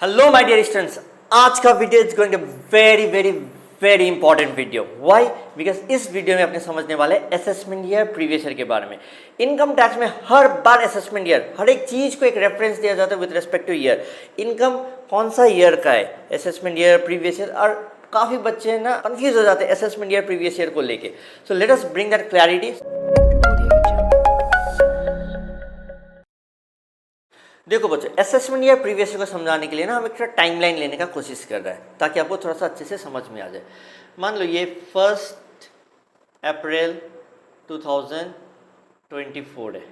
Hello my dear students, आज का video is going very very very important video. Why? Because इस video में अपने समझने वाले असेसमेंट ईयर प्रीवियस ईयर के बारे में। इनकम टैक्स में हर बार असेसमेंट ईयर, हर एक चीज को एक रेफरेंस दिया जाता है with respect two year. Income कौन सा ईयर का है, असेसमेंट ईयर प्रीवियस ईयर, और काफी बच्चे ना कंफ्यूज हो जाते हैं असेसमेंट ईयर प्रीवियस ईयर को लेके। So let us bring that clarity. देखो बच्चों, असेसमेंट या प्रीवियस ईयर को समझाने के लिए ना हम एक टाइमलाइन लेने का कोशिश कर रहे हैं ताकि आपको थोड़ा सा अच्छे से समझ में आ जाए। मान लो ये 1 अप्रैल 2024 है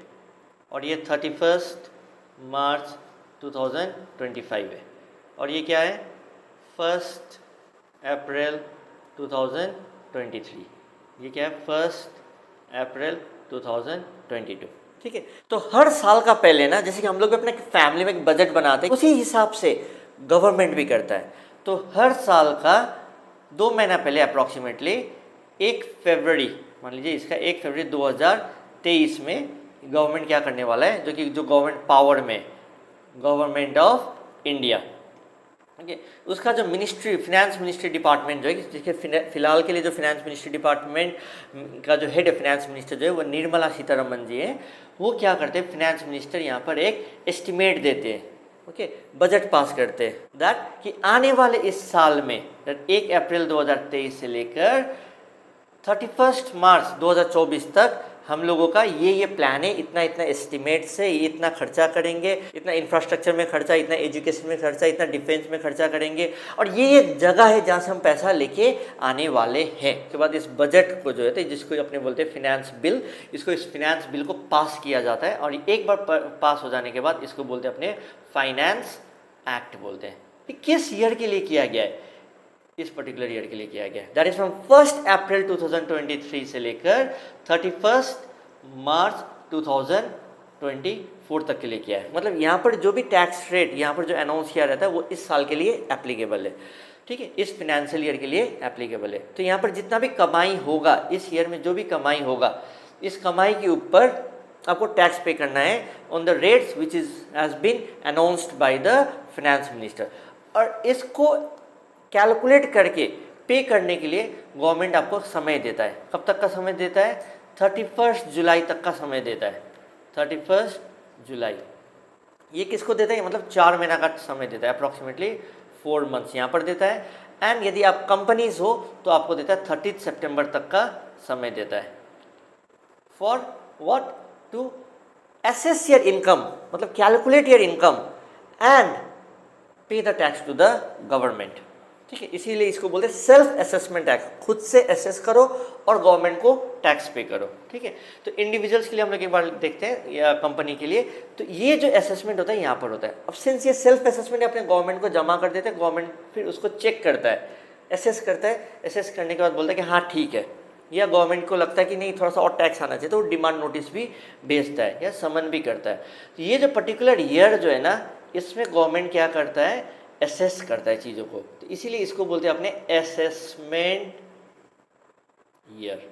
और ये 31 मार्च 2025 है, और ये क्या है 1 अप्रैल 2023। ये क्या है 1 अप्रैल 2022। ठीक है, तो हर साल का पहले ना, जैसे कि हम लोग अपने फैमिली में एक बजट बनाते हैं, उसी हिसाब से गवर्नमेंट भी करता है। तो हर साल का 2 महीना पहले अप्रॉक्सीमेटली 1 फरवरी, मान लीजिए इसका 1 फरवरी 2023 में गवर्नमेंट क्या करने वाला है, जो गवर्नमेंट पावर में, गवर्नमेंट ऑफ इंडिया, ठीक है, उसका जो मिनिस्ट्री, फिनेंस मिनिस्ट्री डिपार्टमेंट जो है, जिसके फिलहाल के लिए जो फिनेंस मिनिस्ट्री डिपार्टमेंट का जो हेड है फिनेंस मिनिस्टर जो है वो निर्मला सीतारमण जी हैं। वो क्या करते हैं, फिनेंस मिनिस्टर यहाँ पर एक एस्टिमेट देते हैं, ओके, बजट पास करते हैं दैट कि आने वाले इस साल में 1 अप्रैल 2023 से लेकर 31 मार्च 2024 तक हम लोगों का ये प्लान है, इतना इतना एस्टिमेट से ये इतना खर्चा करेंगे, इतना इंफ्रास्ट्रक्चर में खर्चा, इतना एजुकेशन में खर्चा, इतना डिफेंस में खर्चा करेंगे, और ये जगह है जहाँ से हम पैसा लेके आने वाले हैं। उसके बाद इस बजट को जो है, जिसको अपने बोलते हैं फिनेंस बिल, इस फिनेंस बिल को पास किया जाता है, और एक बार पास हो जाने के बाद इसको बोलते हैं अपने फाइनेंस एक्ट बोलते हैं। किस ईयर के लिए किया गया है? इस पर्टिकुलर ईयर के लिए किया गया है, दैट इज फ्रॉम 1 अप्रैल 2023 से लेकर 31 मार्च 2024 तक के लिए किया है। मतलब यहाँ पर जो भी टैक्स रेट यहाँ पर जो अनाउंस किया रहता है वो इस साल के लिए एप्लीकेबल है, ठीक है, इस फिनेंशियल ईयर के लिए एप्लीकेबल है। तो यहाँ पर जितना भी कमाई होगा इस ईयर में, जो भी कमाई होगा, इस कमाई के ऊपर आपको टैक्स पे करना है on the rates which is has been announced by the finance minister. और इसको कैलकुलेट करके पे करने के लिए गवर्नमेंट आपको समय देता है। कब तक का समय देता है? 31 जुलाई तक का समय देता है। 31 जुलाई ये किसको देता है? मतलब 4 महीना का समय देता है, अप्रॉक्सीमेटली 4 मंथ्स यहाँ पर देता है। एंड यदि आप कंपनीज हो तो आपको देता है 30 सितंबर तक का समय देता है। For what? To assess your income, मतलब calculate your income and pay the tax to the government, ठीक है। इसीलिए इसको बोलते हैं सेल्फ असेसमेंट एक्ट, खुद से असेस करो और गवर्नमेंट को टैक्स पे करो, ठीक है। तो इंडिविजुअल्स के लिए हम लोग एक बार देखते हैं या कंपनी के लिए, तो ये जो असेसमेंट होता है यहाँ पर होता है। अब सिंस ये सेल्फ असेसमेंट अपने गवर्नमेंट को जमा कर देते हैं, गवर्नमेंट फिर उसको चेक करता है, असेस करता है, असेस करने के बाद बोलता है कि हाँ ठीक है, या गवर्नमेंट को लगता है कि नहीं थोड़ा सा और टैक्स आना चाहिए तो वो डिमांड नोटिस भी भेजता है या समन भी करता है। तो ये जो पर्टिकुलर ईयर जो है ना, इसमें गवर्नमेंट क्या करता है, असेस करता है चीज़ों को। तो इसीलिए इसको बोलते हैं अपने असेसमेंट ईयर।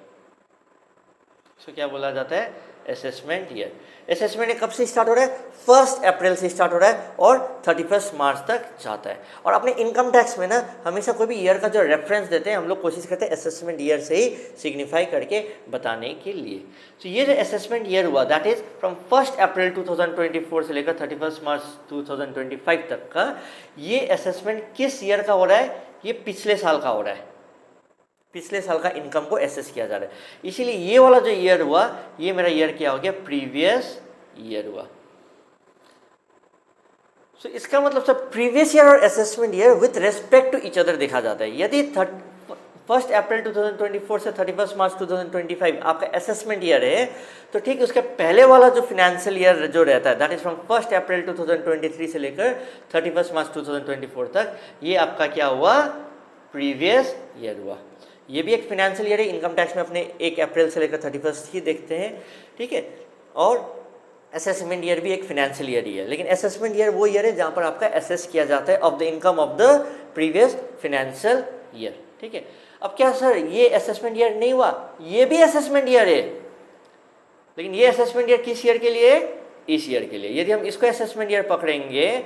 इसको क्या बोला जाता है? Assessment year. असेसमेंट कब से स्टार्ट हो रहा है? 1 अप्रैल से स्टार्ट हो रहा है और 31 मार्च तक जाता है। और अपने इनकम टैक्स में ना हमेशा कोई भी ईयर का जो रेफरेंस देते हैं, हम लोग कोशिश करते हैं असेसमेंट ईयर से ही सिग्निफाई करके बताने के लिए। तो ये जो असेसमेंट ईयर हुआ, दैट इज फ्रॉम 1 अप्रैल 2024 से लेकर 31 मार्च 2025 तक का, ये असेसमेंट किस ईयर का हो रहा है? ये पिछले साल का हो रहा है। पिछले साल का इनकम को एसेस किया जा रहा है। इसीलिए ये वाला जो ईयर हुआ, ये मेरा ईयर क्या हो गया? प्रीवियस ईयर हुआ। सो इसका मतलब सब प्रीवियस ईयर और assessment year with respect to each other देखा जाता है। यदि 1 अप्रैल 2024 से 31 मार्च 2025 आपका असेसमेंट ईयर है, तो ठीक उसके पहले वाला जो फिनेंशियल ईयर जो रहता है, दैट इज फ्रॉम 1 अप्रैल 2023 से लेकर 31 मार्च 2024 तक, ये आपका क्या हुआ? प्रीवियस ईयर हुआ। ये भी एक फिनेंशियल ईयर है। इनकम टैक्स में अपने 1 अप्रैल से लेकर 31 ही देखते हैं, ठीक है। और असेसमेंट ईयर भी एक फिनेंशियल ईयर ही है, लेकिन असेसमेंट ईयर वो ईयर है जहाँ पर आपका असेस किया जाता है of the income of the previous financial year, ठीक है। अब क्या सर ये असेसमेंट ईयर नहीं हुआ? ये भी असेसमेंट ईयर है, लेकिन ये असेसमेंट ईयर किस ईयर के लिए? इस ईयर के लिए। यदि हम इसको असेसमेंट ईयर पकड़ेंगे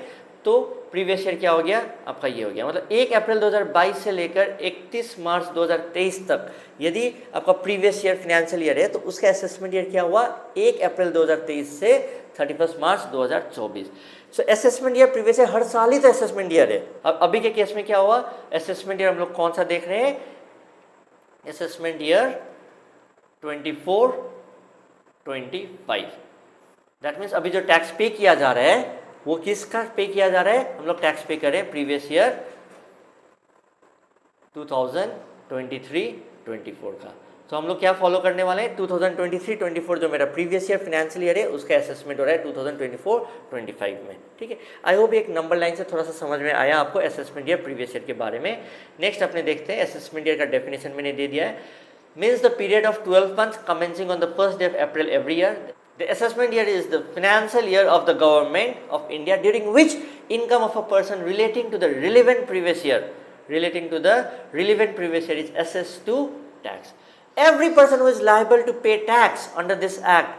तो प्रीवियस ईयर क्या हो गया आपका, ये हो गया। मतलब 1 अप्रैल 2022 से लेकर 31 मार्च 2023 तक यदि आपका प्रीवियस ईयर फाइनेंशियल ईयर है तो उसका असेसमेंट ईयर क्या हुआ, 1 अप्रैल 2023 से 31 मार्च 2024। So assessment year previous year, हर साल ही तो असेसमेंट ईयर है। अब अभी के केस में क्या हुआ, असेसमेंट ईयर हम लोग कौन सा देख रहे हैं, असेसमेंट ईयर 24-25। दैट मीन्स अभी जो टैक्स पे किया जा रहा है वो किसका पे किया जा रहा है, हम लोग टैक्स पे करें प्रीवियस ईयर 2023-24 का। तो हम लोग क्या फॉलो करने वाले हैं, 2023-24 जो मेरा प्रीवियस ईयर फाइनेंशियल ईयर है उसका असेसमेंट हो रहा है 2024-25 में। ठीक है, आई होप एक नंबर लाइन से थोड़ा सा समझ में आया आपको असेसमेंट ईयर प्रीवियस ईयर के बारे में। नेक्स्ट अपने देखते हैं, असेसमेंट ईयर का डेफिनेशन मैंने दे दिया है, means the period of 12 months commencing on the first day of April every year. The assessment year is the financial year of the government of India during which income of a person relating to the relevant previous year is assessed to tax. Every person who is liable to pay tax under this act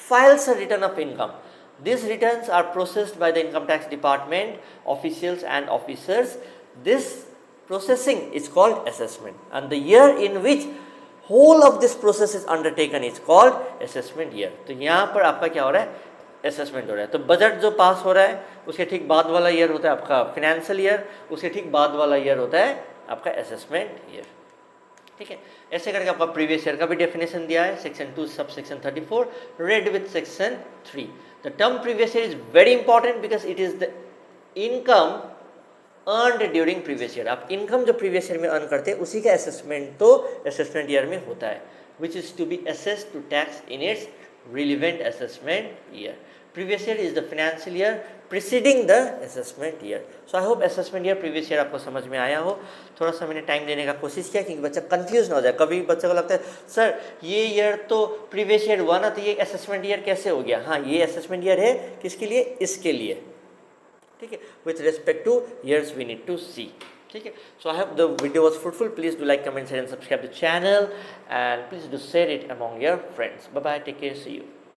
files a return of income. These returns are processed by the income tax department officials and officers. This processing is called assessment, and the year in which whole of this process is undertaken is called assessment year. तो यहाँ पर आपका क्या हो रहा है, assessment हो रहा है। तो बजट जो पास हो रहा है उसके ठीक बाद वाला ईयर होता है आपका फाइनेंशियल ईयर, उसके ठीक बाद वाला ईयर होता है आपका असेसमेंट ईयर। ठीक है, ऐसे करके आपका प्रीवियस ईयर का भी डेफिनेशन दिया है, section 2 sub section 34 red with section 3। The term previous year is very important because it is the income earned during previous year. आप इनकम जो प्रीवियस ईयर में अर्न करते हैं उसी का असेसमेंट तो असेसमेंट ईयर में होता है, which is to be assessed to tax in its relevant assessment year. Previous year is the financial year preceding the assessment year. So I hope assessment year previous year आपको समझ में आया हो। थोड़ा सा मैंने टाइम देने का कोशिश किया क्योंकि बच्चा कंफ्यूज ना हो जाए। कभी बच्चे को लगता है सर ये ईयर तो प्रीवियस ईयर हुआ ना, तो ये असेसमेंट ईयर कैसे हो गया। हाँ, ये असेसमेंट ईयर है किसके लिए, इसके लिए। ठीक है, with respect to years we need to see. ठीक है, so I hope the video was fruitful. Please do like, comment, share and subscribe the channel and please do share it among your friends. Bye bye, take care, see you.